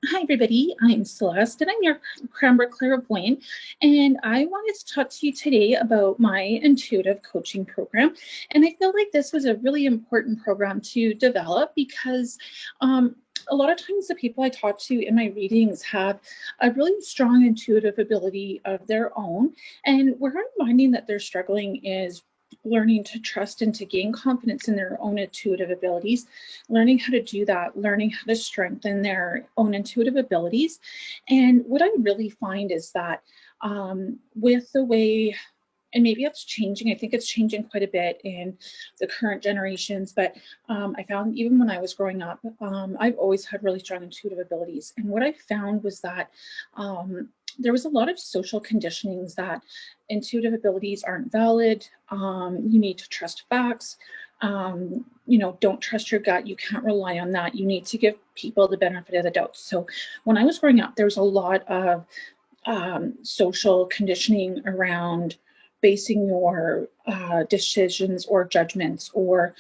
Hi, everybody. I'm Celeste, and I'm your Cranbrook clairvoyant. And I wanted to talk to you today about my intuitive coaching program. And I feel like this was a really important program to develop because a lot of times the people I talk to in my readings have a really strong intuitive ability of their own. And where I'm finding that they're struggling is learning to trust and to gain confidence in their own intuitive abilities, learning how to do that, learning how to strengthen their own intuitive abilities. And what I really find is that with the way, and maybe it's changing, I think it's changing quite a bit in the current generations, but I found even when I was growing up, I've always had really strong intuitive abilities. And what I found was that there was a lot of social conditionings that intuitive abilities aren't valid. You need to trust facts. Don't trust your gut. You can't rely on that. You need to give people the benefit of the doubt. So when I was growing up, there was a lot of social conditioning around basing your decisions or judgments or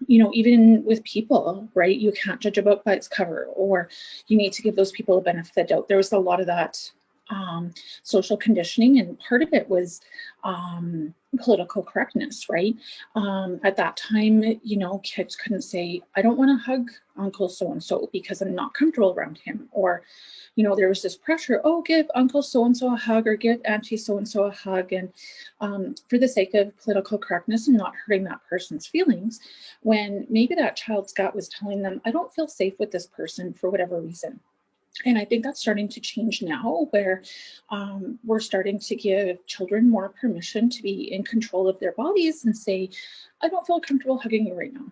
even with people, right? You can't judge a book by its cover, or you need to give those people the benefit of the doubt. There was a lot of that social conditioning, and part of it was political correctness, right? At that time, kids couldn't say, I don't want to hug Uncle so and so because I'm not comfortable around him. Or, there was this pressure, oh, give Uncle so and so a hug or give Auntie so and so a hug. And for the sake of political correctness and not hurting that person's feelings, when maybe that child's gut was telling them, I don't feel safe with this person for whatever reason. And I think that's starting to change now, where we're starting to give children more permission to be in control of their bodies and say, I don't feel comfortable hugging you right now.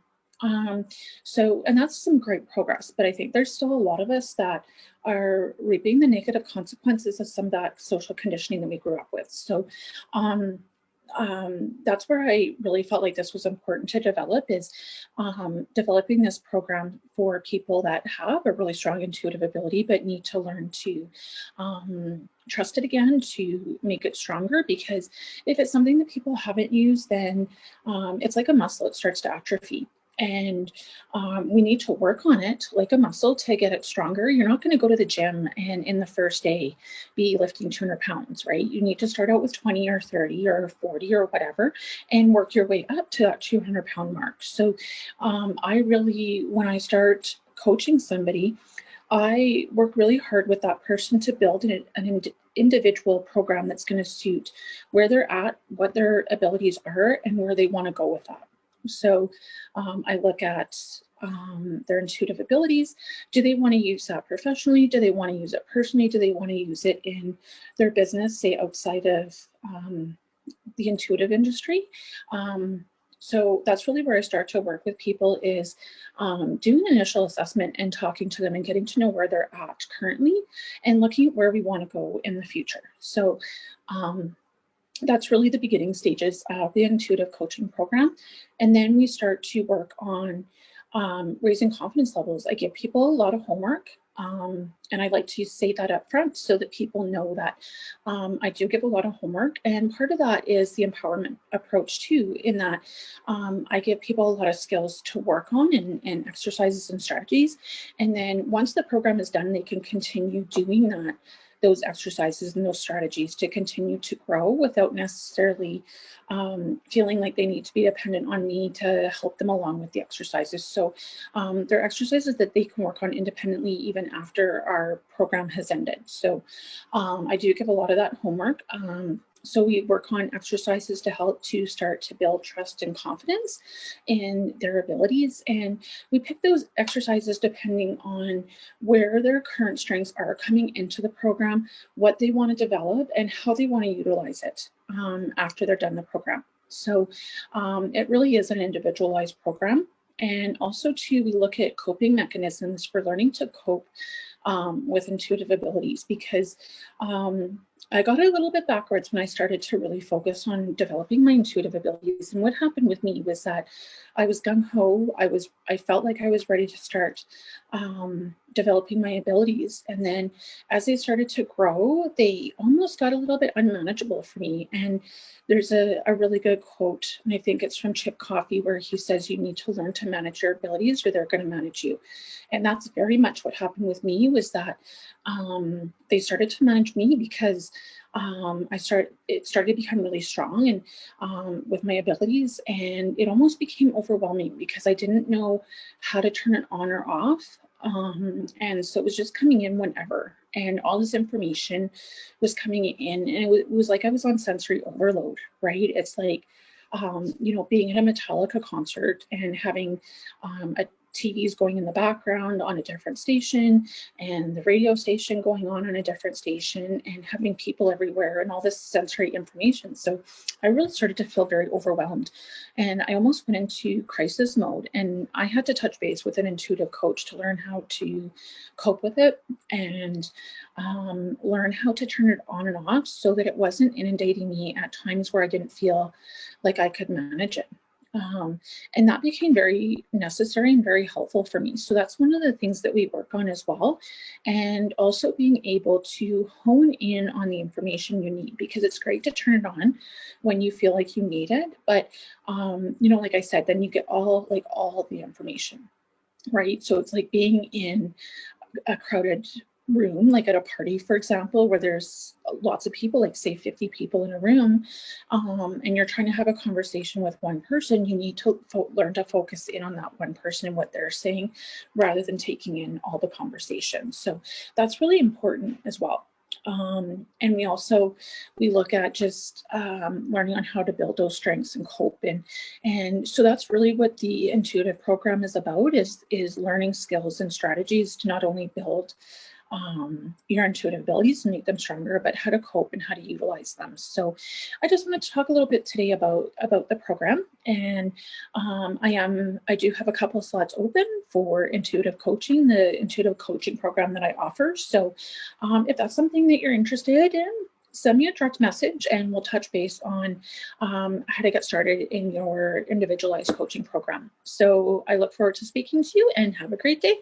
And that's some great progress, but I think there's still a lot of us that are reaping the negative consequences of some of that social conditioning that we grew up with. So um, that's where I really felt like this was important to develop, is developing this program for people that have a really strong intuitive ability but need to learn to trust it again, to make it stronger. Because if it's something that people haven't used, then it's like a muscle, it starts to atrophy. And we need to work on it like a muscle to get it stronger. You're not going to go to the gym and in the first day be lifting 200 pounds, right? You need to start out with 20 or 30 or 40 or whatever and work your way up to that 200-pound mark. So I really, when I start coaching somebody, I work really hard with that person to build an individual program that's going to suit where they're at, what their abilities are, and where they want to go with that. So I look at their intuitive abilities. Do they want to use that professionally? Do they want to use it personally? Do they want to use it in their business, say outside of the intuitive industry? So that's really where I start to work with people, is doing an initial assessment and talking to them and getting to know where they're at currently and looking at where we want to go in the future. So that's really the beginning stages of the intuitive coaching program. And then we start to work on raising confidence levels. I give people a lot of homework. And I like to say that up front so that people know that I do give a lot of homework. And part of that is the empowerment approach too, in that I give people a lot of skills to work on and exercises and strategies. And then once the program is done, they can continue doing those exercises and those strategies to continue to grow without necessarily feeling like they need to be dependent on me to help them along with the exercises. So they're exercises that they can work on independently even after our program has ended. So I do give a lot of that homework. So we work on exercises to help to start to build trust and confidence in their abilities. And we pick those exercises depending on where their current strengths are coming into the program, what they want to develop, and how they want to utilize it after they're done the program. So it really is an individualized program. And also too, we look at coping mechanisms for learning to cope with intuitive abilities, because I got a little bit backwards when I started to really focus on developing my intuitive abilities. And what happened with me was that I was gung ho. I felt like I was ready to start developing my abilities. And then as they started to grow, they almost got a little bit unmanageable for me. And there's a really good quote, and I think it's from Chip Coffey, where he says, you need to learn to manage your abilities or they're going to manage you. And that's very much what happened with me, was that they started to manage me because it started to become really strong and with my abilities, and it almost became overwhelming because I didn't know how to turn it on or off. And so it was just coming in whenever, and all this information was coming in, and it was like I was on sensory overload, right? It's like, being at a Metallica concert and having a TVs going in the background on a different station, and the radio station going on a different station, and having people everywhere and all this sensory information. So I really started to feel very overwhelmed, and I almost went into crisis mode, and I had to touch base with an intuitive coach to learn how to cope with it, and learn how to turn it on and off so that it wasn't inundating me at times where I didn't feel like I could manage it. And that became very necessary and very helpful for me. So that's one of the things that we work on as well. And also being able to hone in on the information you need, because it's great to turn it on when you feel like you need it. But, like I said, then you get all the information, right? So it's like being in a crowded room, like at a party, for example, where there's lots of people, like say 50 people in a room, and you're trying to have a conversation with one person. You need to learn to focus in on that one person and what they're saying, rather than taking in all the conversation. So that's really important as well. And we look at just learning on how to build those strengths and cope, and so that's really what the intuitive program is about, is learning skills and strategies to not only build your intuitive abilities and make them stronger, but how to cope and how to utilize them. So I just wanted to talk a little bit today about the program. And I do have a couple of slots open for intuitive coaching, the intuitive coaching program that I offer. So if that's something that you're interested in, send me a direct message and we'll touch base on how to get started in your individualized coaching program. So I look forward to speaking to you, and have a great day.